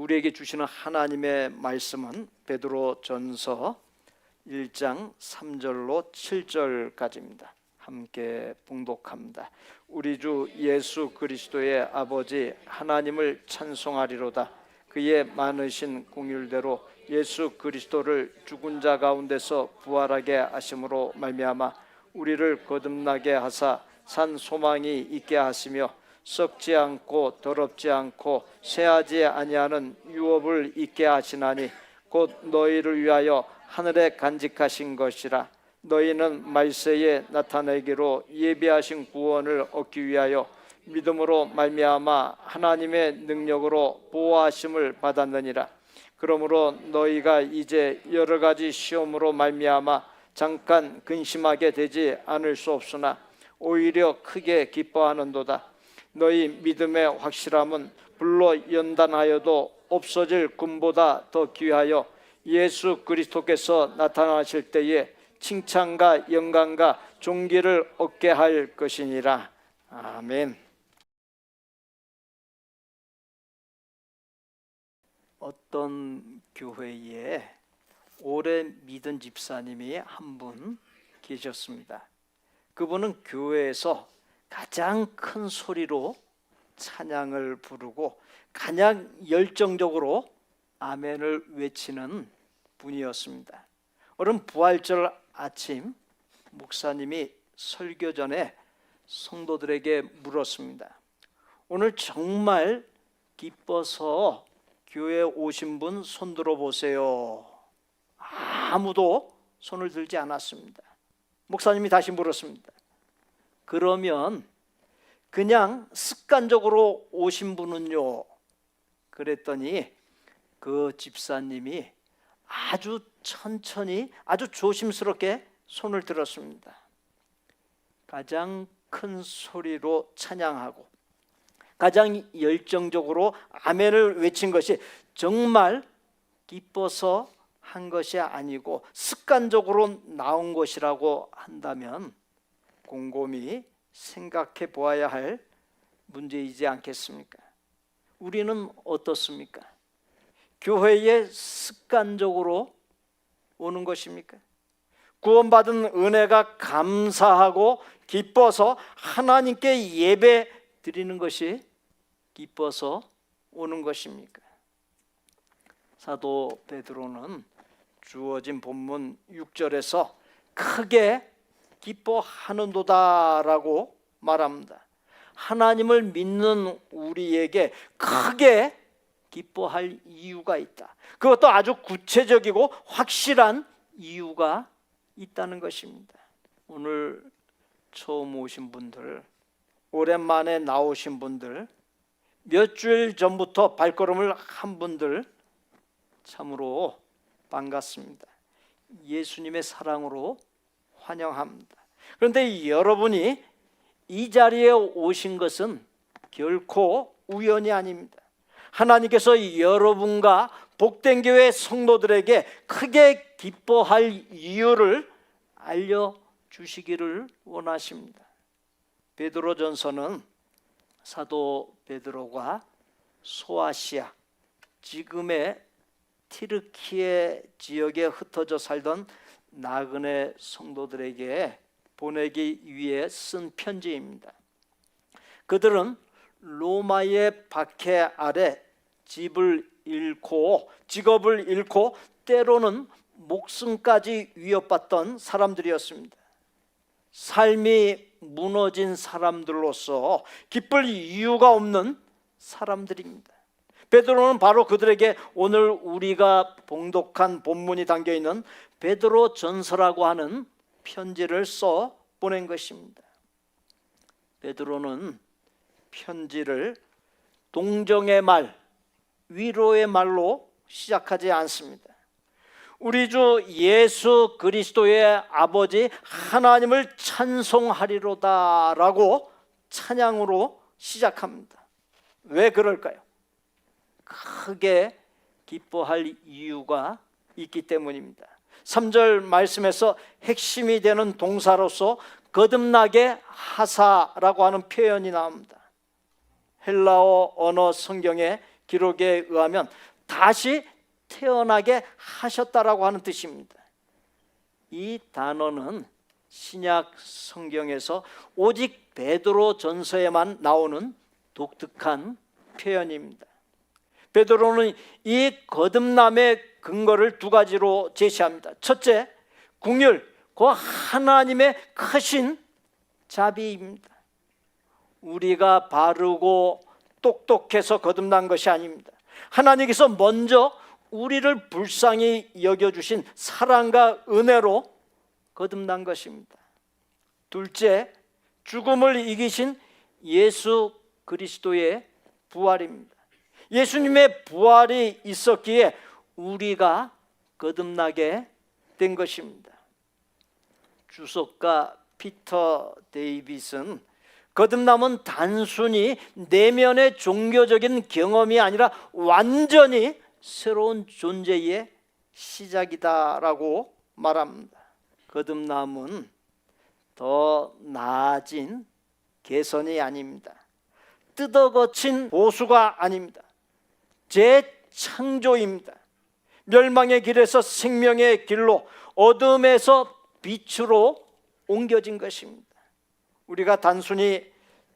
우리에게 주시는 하나님의 말씀은 베드로전서 1장 3절로 7절까지입니다. 함께 봉독합니다. 우리 주 예수 그리스도의 아버지 하나님을 찬송하리로다. 그의 많으신 공율대로 예수 그리스도를 죽은 자 가운데서 부활하게 하심으로 말미암아 우리를 거듭나게 하사 산 소망이 있게 하시며 썩지 않고 더럽지 않고 쇠하지 아니하는 유업을 있게 하시나니 곧 너희를 위하여 하늘에 간직하신 것이라. 너희는 말세에 나타내기로 예비하신 구원을 얻기 위하여 믿음으로 말미암아 하나님의 능력으로 보호하심을 받았느니라. 그러므로 너희가 이제 여러 가지 시험으로 말미암아 잠깐 근심하게 되지 않을 수 없으나 오히려 크게 기뻐하는도다. 너희 믿음의 확실함은 불로 연단하여도 없어질 금보다 더 귀하여 예수 그리스도께서 나타나실 때에 칭찬과 영광과 존귀를 얻게 할 것이니라. 아멘. 어떤 교회에 오래 믿은 집사님이 한 분 계셨습니다. 그분은 교회에서 가장 큰 소리로 찬양을 부르고 가장 열정적으로 아멘을 외치는 분이었습니다. 오늘 부활절 아침 목사님이 설교 전에 성도들에게 물었습니다. 오늘 정말 기뻐서 교회에 오신 분 손 들어 보세요. 아무도 손을 들지 않았습니다. 목사님이 다시 물었습니다. 그러면 그냥 습관적으로 오신 분은요? 그랬더니 그 집사님이 아주 천천히 아주 조심스럽게 손을 들었습니다. 가장 큰 소리로 찬양하고 가장 열정적으로 아멘을 외친 것이 정말 기뻐서 한 것이 아니고 습관적으로 나온 것이라고 한다면 곰곰이 생각해 보아야 할 문제이지 않겠습니까? 우리는 어떻습니까? 교회에 습관적으로 오는 것입니까? 구원받은 은혜가 감사하고 기뻐서 하나님께 예배 드리는 것이 기뻐서 오는 것입니까? 사도 베드로는 주어진 본문 6절에서 크게 기뻐하는도다라고 말합니다. 하나님을 믿는 우리에게 크게 기뻐할 이유가 있다. 그것도 아주 구체적이고 확실한 이유가 있다는 것입니다. 오늘 처음 오신 분들, 오랜만에 나오신 분들, 몇 주일 전부터 발걸음을 한 분들 참으로 반갑습니다. 예수님의 사랑으로 환영합니다. 그런데 여러분이 이 자리에 오신 것은 결코 우연이 아닙니다. 하나님께서 여러분과 복된 교회 성도들에게 크게 기뻐할 이유를 알려주시기를 원하십니다. 베드로전서는 사도 베드로가 소아시아, 지금의 티르키예 지역에 흩어져 살던 나그네 성도들에게 보내기 위해 쓴 편지입니다. 그들은 로마의 박해 아래 집을 잃고 직업을 잃고 때로는 목숨까지 위협받던 사람들이었습니다. 삶이 무너진 사람들로서 기쁠 이유가 없는 사람들입니다. 베드로는 바로 그들에게 오늘 우리가 봉독한 본문이 담겨있는 베드로전서라고 하는 편지를 써 보낸 것입니다. 베드로는 편지를 동정의 말, 위로의 말로 시작하지 않습니다. 우리 주 예수 그리스도의 아버지 하나님을 찬송하리로다 라고 찬양으로 시작합니다. 왜 그럴까요? 크게 기뻐할 이유가 있기 때문입니다. 3절 말씀에서 핵심이 되는 동사로서 거듭나게 하사라고 하는 표현이 나옵니다. 헬라어 언어 성경의 기록에 의하면 다시 태어나게 하셨다라고 하는 뜻입니다. 이 단어는 신약 성경에서 오직 베드로 전서에만 나오는 독특한 표현입니다. 베드로는 이 거듭남의 근거를 두 가지로 제시합니다. 첫째, 긍휼, 그 하나님의 크신 자비입니다. 우리가 바르고 똑똑해서 거듭난 것이 아닙니다. 하나님께서 먼저 우리를 불쌍히 여겨주신 사랑과 은혜로 거듭난 것입니다. 둘째, 죽음을 이기신 예수 그리스도의 부활입니다. 예수님의 부활이 있었기에 우리가 거듭나게 된 것입니다. 주석가 피터 데이빗은 거듭남은 단순히 내면의 종교적인 경험이 아니라 완전히 새로운 존재의 시작이다라고 말합니다. 거듭남은 더 나아진 개선이 아닙니다. 뜯어거친 보수가 아닙니다. 재창조입니다. 멸망의 길에서 생명의 길로, 어둠에서 빛으로 옮겨진 것입니다. 우리가 단순히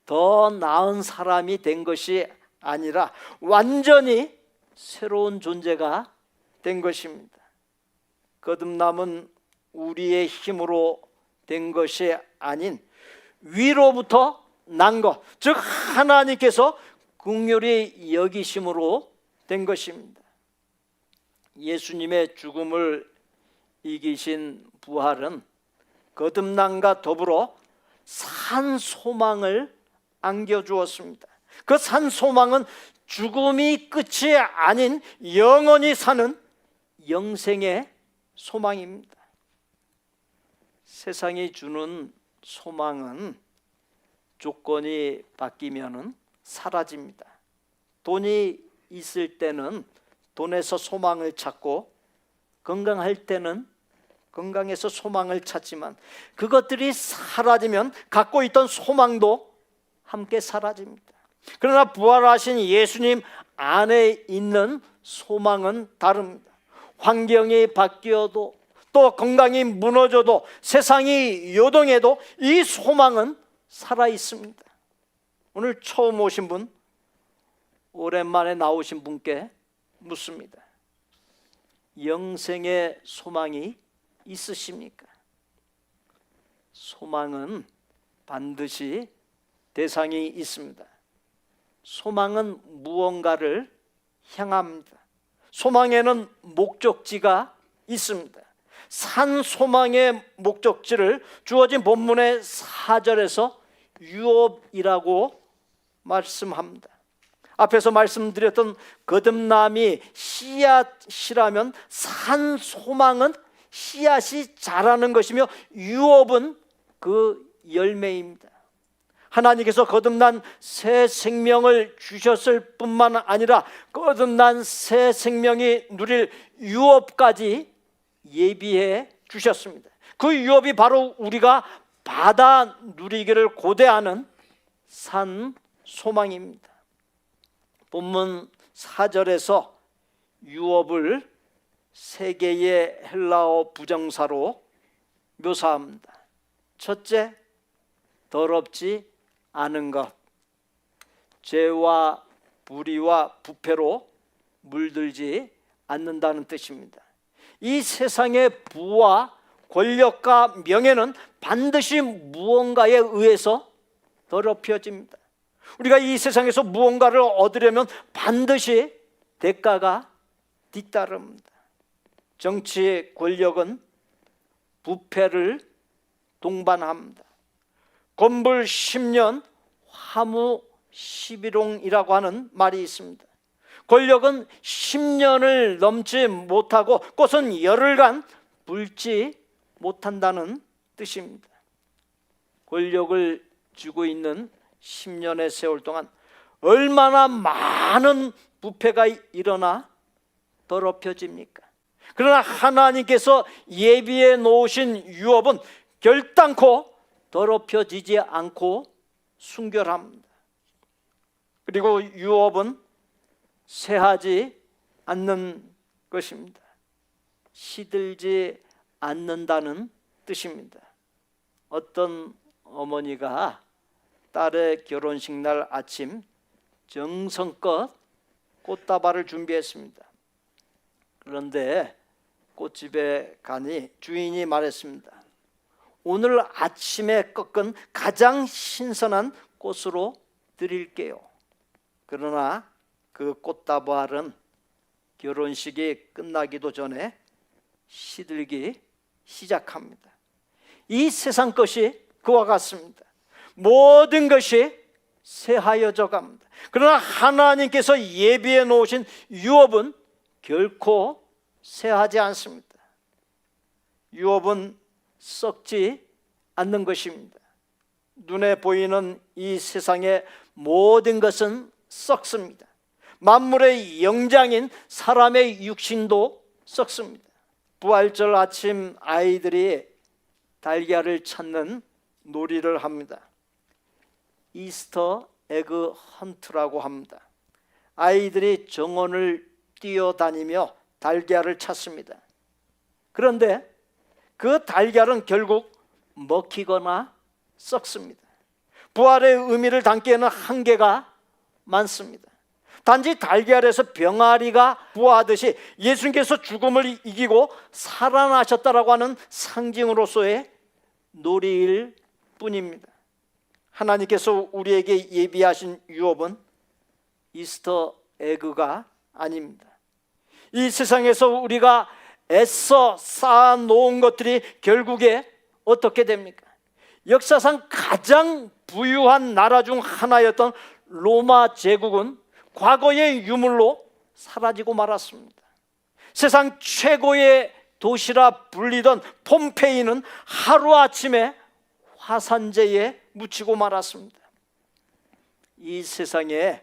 더 나은 사람이 된 것이 아니라 완전히 새로운 존재가 된 것입니다. 거듭남은 우리의 힘으로 된 것이 아닌 위로부터 난 것, 즉 하나님께서 긍휼히 여기심으로 된 것입니다. 예수님의 죽음을 이기신 부활은 거듭남과 더불어 산 소망을 안겨주었습니다. 그 산 소망은 죽음이 끝이 아닌 영원히 사는 영생의 소망입니다. 세상이 주는 소망은 조건이 바뀌면 사라집니다. 돈이 있을 때는 돈에서 소망을 찾고, 건강할 때는 건강에서 소망을 찾지만, 그것들이 사라지면 갖고 있던 소망도 함께 사라집니다. 그러나 부활하신 예수님 안에 있는 소망은 다릅니다. 환경이 바뀌어도, 또 건강이 무너져도, 세상이 요동해도 이 소망은 살아 있습니다. 오늘 처음 오신 분, 오랜만에 나오신 분께 묻습니다. 영생의 소망이 있으십니까? 소망은 반드시 대상이 있습니다. 소망은 무언가를 향합니다. 소망에는 목적지가 있습니다. 산 소망의 목적지를 주어진 본문의 4절에서 유업이라고 말씀합니다. 앞에서 말씀드렸던 거듭남이 씨앗이라면 산 소망은 씨앗이 자라는 것이며 유업은 그 열매입니다. 하나님께서 거듭난 새 생명을 주셨을 뿐만 아니라 거듭난 새 생명이 누릴 유업까지 예비해 주셨습니다. 그 유업이 바로 우리가 받아 누리기를 고대하는 산 소망입니다. 본문 4절에서 유업을 세 개의 헬라어 부정사로 묘사합니다. 첫째, 더럽지 않은 것, 죄와 불의와 부패로 물들지 않는다는 뜻입니다. 이 세상의 부와 권력과 명예는 반드시 무언가에 의해서 더럽혀집니다. 우리가 이 세상에서 무언가를 얻으려면 반드시 대가가 뒤따릅니다. 정치 권력은 부패를 동반합니다. 건불 10년 화무 11홍이라고 하는 말이 있습니다. 권력은 10년을 넘지 못하고 꽃은 열흘간 불지 못한다는 뜻입니다. 권력을 쥐고 있는 10년의 세월 동안 얼마나 많은 부패가 일어나 더럽혀집니까? 그러나 하나님께서 예비해 놓으신 유업은 결단코 더럽혀지지 않고 순결합니다. 그리고 유업은 새하지 않는 것입니다. 시들지 않는다는 뜻입니다. 어떤 어머니가 딸의 결혼식 날 아침 정성껏 꽃다발을 준비했습니다. 그런데 꽃집에 가니 주인이 말했습니다. 오늘 아침에 꺾은 가장 신선한 꽃으로 드릴게요. 그러나 그 꽃다발은 결혼식이 끝나기도 전에 시들기 시작합니다. 이 세상 것이 그와 같습니다. 모든 것이 새하여져 갑니다. 그러나 하나님께서 예비해 놓으신 유업은 결코 새하지 않습니다. 유업은 썩지 않는 것입니다. 눈에 보이는 이 세상의 모든 것은 썩습니다. 만물의 영장인 사람의 육신도 썩습니다. 부활절 아침 아이들이 달걀을 찾는 놀이를 합니다. 이스터 에그 헌트라고 합니다. 아이들이 정원을 뛰어다니며 달걀을 찾습니다. 그런데 그 달걀은 결국 먹히거나 썩습니다. 부활의 의미를 담기에는 한계가 많습니다. 단지 달걀에서 병아리가 부화하듯이 예수님께서 죽음을 이기고 살아나셨다라고 하는 상징으로서의 놀이일 뿐입니다. 하나님께서 우리에게 예비하신 유업은 이스터 에그가 아닙니다. 이 세상에서 우리가 애써 쌓아놓은 것들이 결국에 어떻게 됩니까? 역사상 가장 부유한 나라 중 하나였던 로마 제국은 과거의 유물로 사라지고 말았습니다. 세상 최고의 도시라 불리던 폼페이는 하루아침에 화산재에 묻히고 말았습니다. 이 세상에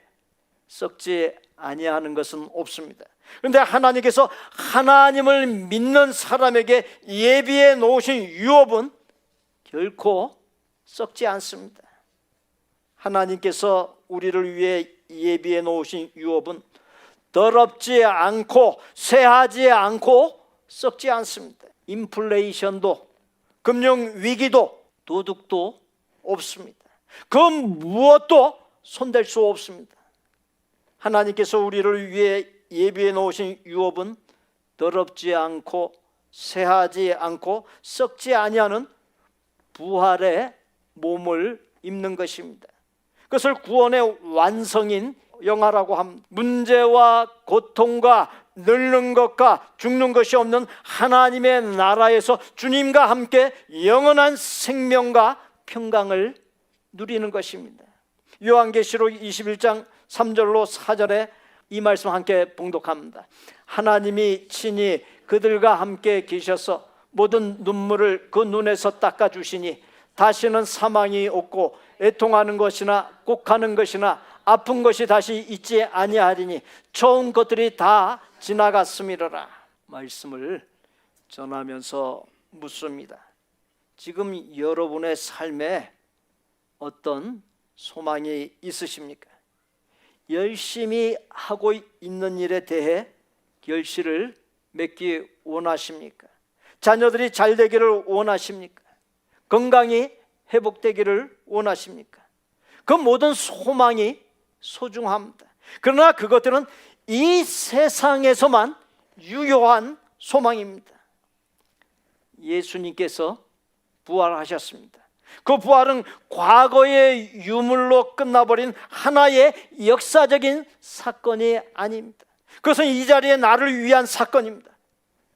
썩지 아니하는 것은 없습니다. 그런데 하나님께서 하나님을 믿는 사람에게 예비해 놓으신 유업은 결코 썩지 않습니다. 하나님께서 우리를 위해 예비해 놓으신 유업은 더럽지 않고 쇠하지 않고 썩지 않습니다. 인플레이션도 금융위기도 도둑도 없습니다. 그 무엇도 손댈 수 없습니다. 하나님께서 우리를 위해 예비해 놓으신 유업은 더럽지 않고 쇠하지 않고 썩지 아니하는 부활의 몸을 입는 것입니다. 그것을 구원의 완성인 영화라고 합니다. 문제와 고통과 늙는 것과 죽는 것이 없는 하나님의 나라에서 주님과 함께 영원한 생명과 평강을 누리는 것입니다. 요한계시록 21장 3절로 4절에 이 말씀 함께 봉독합니다. 하나님이 친히 그들과 함께 계셔서 모든 눈물을 그 눈에서 닦아주시니 다시는 사망이 없고 애통하는 것이나 곡하는 것이나 아픈 것이 다시 있지 아니하리니 처음 것들이 다 지나갔음이로라. 말씀을 전하면서 묻습니다. 지금 여러분의 삶에 어떤 소망이 있으십니까? 열심히 하고 있는 일에 대해 결실을 맺기 원하십니까? 자녀들이 잘 되기를 원하십니까? 건강이 회복되기를 원하십니까? 그 모든 소망이 소중합니다. 그러나 그것들은 이 세상에서만 유효한 소망입니다. 예수님께서 부활하셨습니다. 그 부활은 과거의 유물로 끝나버린 하나의 역사적인 사건이 아닙니다. 그것은 이 자리에 나를 위한 사건입니다.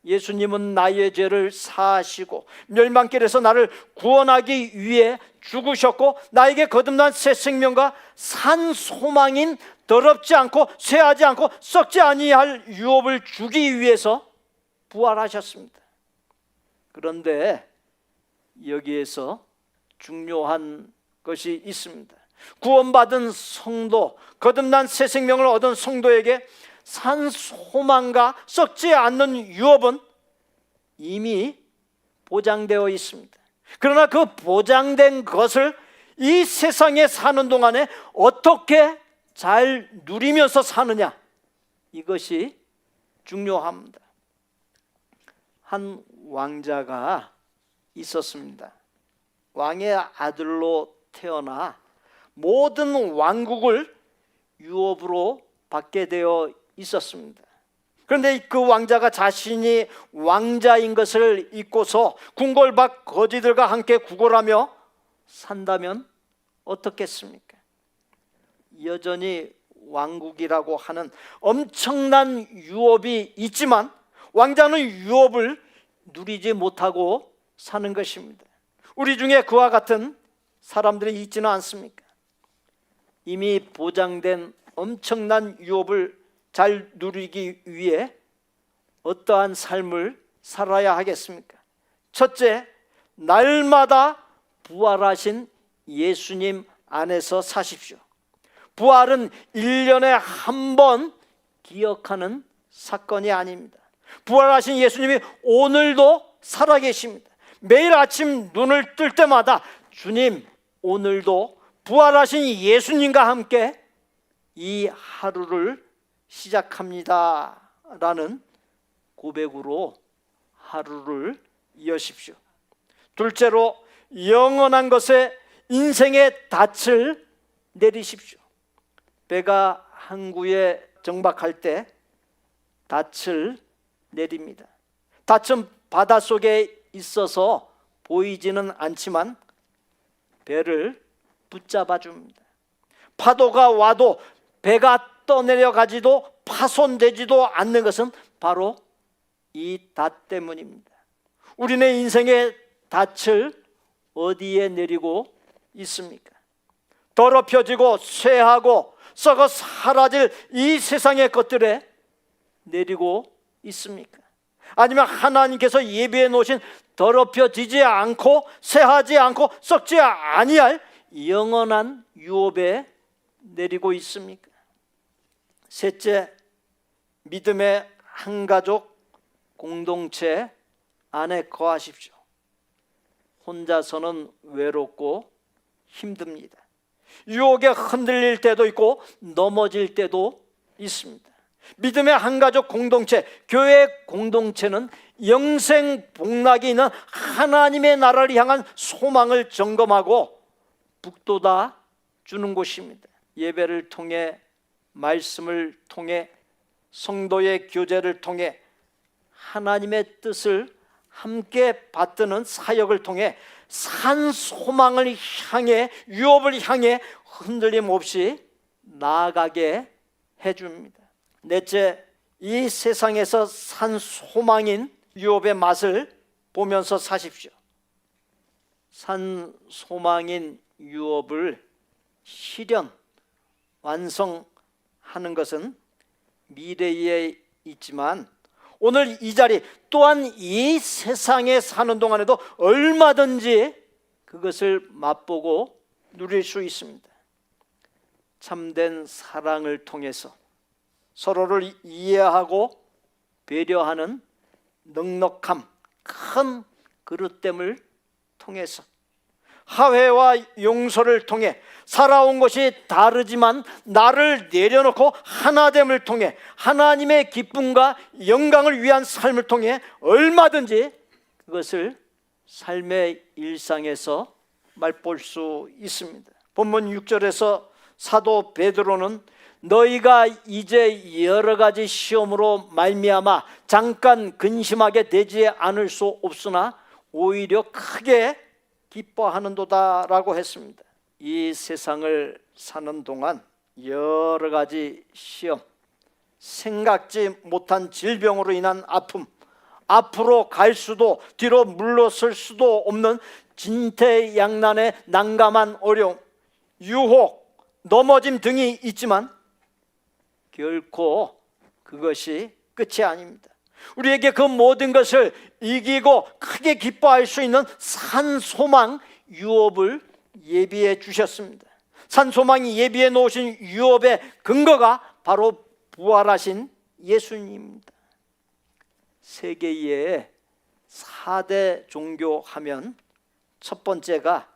예수님은 나의 죄를 사하시고 멸망길에서 나를 구원하기 위해 죽으셨고 나에게 거듭난 새 생명과 산 소망인 더럽지 않고 쇠하지 않고 썩지 아니할 유업을 주기 위해서 부활하셨습니다. 그런데 여기에서 중요한 것이 있습니다. 구원받은 성도, 거듭난 새 생명을 얻은 성도에게 산 소망과 썩지 않는 유업은 이미 보장되어 있습니다. 그러나 그 보장된 것을 이 세상에 사는 동안에 어떻게 잘 누리면서 사느냐, 이것이 중요합니다. 한 왕자가 있었습니다. 왕의 아들로 태어나 모든 왕국을 유업으로 받게 되어 있었습니다. 그런데 그 왕자가 자신이 왕자인 것을 잊고서 궁궐 밖 거지들과 함께 구걸하며 산다면 어떻겠습니까? 여전히 왕국이라고 하는 엄청난 유업이 있지만 왕자는 유업을 누리지 못하고 사는 것입니다. 우리 중에 그와 같은 사람들이 있지는 않습니까? 이미 보장된 엄청난 유업을 잘 누리기 위해 어떠한 삶을 살아야 하겠습니까? 첫째, 날마다 부활하신 예수님 안에서 사십시오. 부활은 1년에 한 번 기억하는 사건이 아닙니다. 부활하신 예수님이 오늘도 살아계십니다. 매일 아침 눈을 뜰 때마다 주님, 오늘도 부활하신 예수님과 함께 이 하루를 시작합니다 라는 고백으로 하루를 여십시오. 둘째로, 영원한 것에 인생의 닻을 내리십시오. 배가 항구에 정박할 때 닻을 내립니다. 닻은 바닷속에 있어서 보이지는 않지만 배를 붙잡아 줍니다. 파도가 와도 배가 떠내려가지도 파손되지도 않는 것은 바로 이 닻 때문입니다. 우리는 인생의 닻을 어디에 내리고 있습니까? 더럽혀지고 쇠하고 썩어 사라질 이 세상의 것들에 내리고 있습니까? 아니면 하나님께서 예비해 놓으신 더럽혀지지 않고 쇠하지 않고 썩지 아니할 영원한 유업에 내리고 있습니까? 셋째, 믿음의 한가족 공동체 안에 거하십시오. 혼자서는 외롭고 힘듭니다. 유혹에 흔들릴 때도 있고 넘어질 때도 있습니다. 믿음의 한가족 공동체, 교회 공동체는 영생 복락이 있는 하나님의 나라를 향한 소망을 점검하고 북돋아 주는 곳입니다. 예배를 통해, 말씀을 통해, 성도의 교제를 통해 하나님의 뜻을 함께 받드는 사역을 통해 산 소망을 향해, 유업을 향해 흔들림 없이 나아가게 해줍니다. 넷째, 이 세상에서 산 소망인 유업의 맛을 보면서 사십시오. 산 소망인 유업을 실현, 완성하는 것은 미래에 있지만 오늘 이 자리 또한 이 세상에 사는 동안에도 얼마든지 그것을 맛보고 누릴 수 있습니다. 참된 사랑을 통해서 서로를 이해하고 배려하는 넉넉함, 큰 그릇됨을 통해서 화해와 용서를 통해 살아온 것이 다르지만 나를 내려놓고 하나됨을 통해 하나님의 기쁨과 영광을 위한 삶을 통해 얼마든지 그것을 삶의 일상에서 맛볼 수 있습니다. 본문 6절에서 사도 베드로는 너희가 이제 여러 가지 시험으로 말미암아 잠깐 근심하게 되지 않을 수 없으나 오히려 크게 기뻐하는도다 라고 했습니다. 이 세상을 사는 동안 여러 가지 시험, 생각지 못한 질병으로 인한 아픔, 앞으로 갈 수도 뒤로 물러설 수도 없는 진퇴양난의 난감한 어려움, 유혹, 넘어짐 등이 있지만 결코 그것이 끝이 아닙니다. 우리에게 그 모든 것을 이기고 크게 기뻐할 수 있는 산소망 유업을 예비해 주셨습니다. 산소망이 예비해 놓으신 유업의 근거가 바로 부활하신 예수님입니다. 세계의 4대 종교 하면 첫 번째가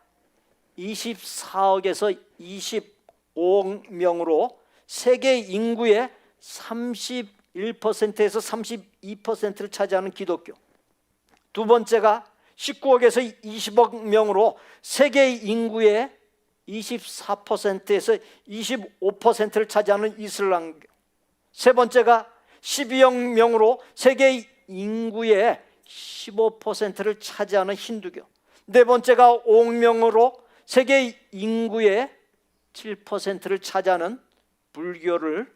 24억에서 25억 명으로 세계 인구의 31%에서 32%를 차지하는 기독교. 두 번째가 19억에서 20억 명으로 세계 인구의 24%에서 25%를 차지하는 이슬람교. 세 번째가 12억 명으로 세계 인구의 15%를 차지하는 힌두교. 네 번째가 5억 명으로 세계 인구의 7%를 차지하는 불교를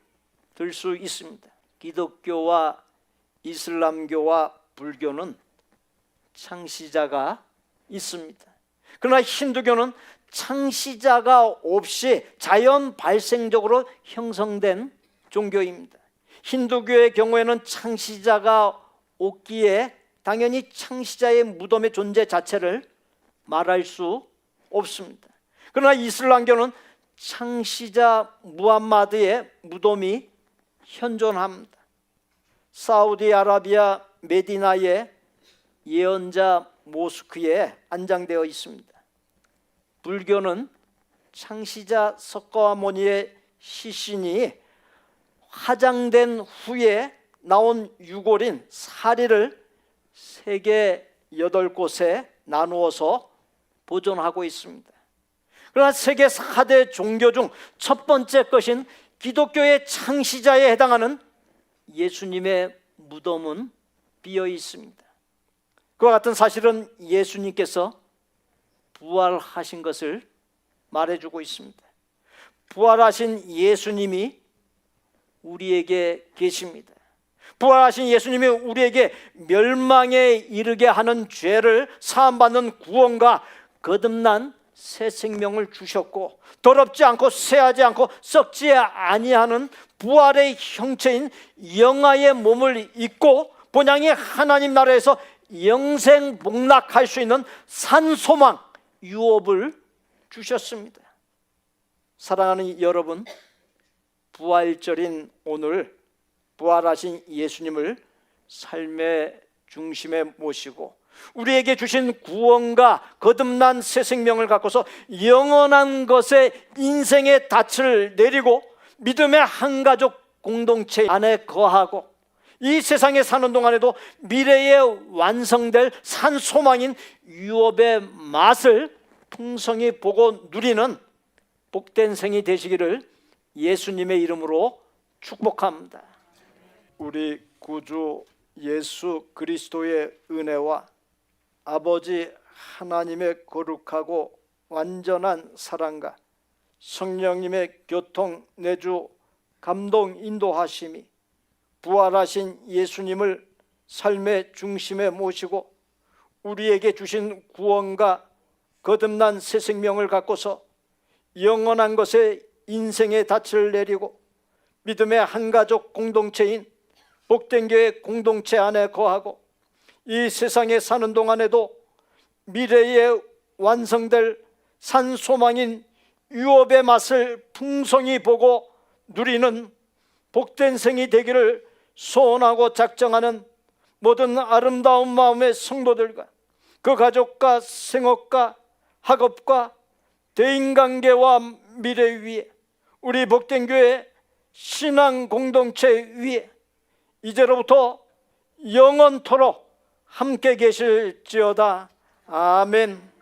들 수 있습니다. 기독교와 이슬람교와 불교는 창시자가 있습니다. 그러나 힌두교는 창시자가 없이 자연 발생적으로 형성된 종교입니다. 힌두교의 경우에는 창시자가 없기에 당연히 창시자의 무덤의 존재 자체를 말할 수 없습니다. 그러나 이슬람교는 창시자 무함마드의 무덤이 현존합니다. 사우디아라비아 메디나의 예언자 모스크에 안장되어 있습니다. 불교는 창시자 석가모니의 시신이 화장된 후에 나온 유골인 사리를 세계 8곳에 나누어서 보존하고 있습니다. 그러나 세계 4대 종교 중 첫 번째 것인 기독교의 창시자에 해당하는 예수님의 무덤은 비어 있습니다. 그와 같은 사실은 예수님께서 부활하신 것을 말해주고 있습니다. 부활하신 예수님이 우리에게 계십니다. 부활하신 예수님이 우리에게 멸망에 이르게 하는 죄를 사함받는 구원과 거듭난 새 생명을 주셨고, 더럽지 않고 쇠하지 않고 썩지 아니하는 부활의 형체인 영화의 몸을 입고 본향이 하나님 나라에서 영생 복락할 수 있는 산 소망 유업을 주셨습니다. 사랑하는 여러분, 부활절인 오늘 부활하신 예수님을 삶의 중심에 모시고 우리에게 주신 구원과 거듭난 새 생명을 갖고서 영원한 것에 인생의 닻을 내리고 믿음의 한가족 공동체 안에 거하고 이 세상에 사는 동안에도 미래에 완성될 산 소망인 유업의 맛을 풍성히 보고 누리는 복된 생이 되시기를 예수님의 이름으로 축복합니다. 우리 구주 예수 그리스도의 은혜와 아버지 하나님의 거룩하고 완전한 사랑과 성령님의 교통 내주 감동 인도하심이 부활하신 예수님을 삶의 중심에 모시고 우리에게 주신 구원과 거듭난 새 생명을 갖고서 영원한 것에 인생의 닻을 내리고 믿음의 한가족 공동체인 복된 교회 공동체 안에 거하고 이 세상에 사는 동안에도 미래에 완성될 산 소망인 유업의 맛을 풍성히 보고 누리는 복된 생이 되기를 소원하고 작정하는 모든 아름다운 마음의 성도들과 그 가족과 생업과 학업과 대인관계와 미래 위에 우리 복된 교회 신앙 공동체 위에 이제로부터 영원토록 함께 계실지어다. 아멘.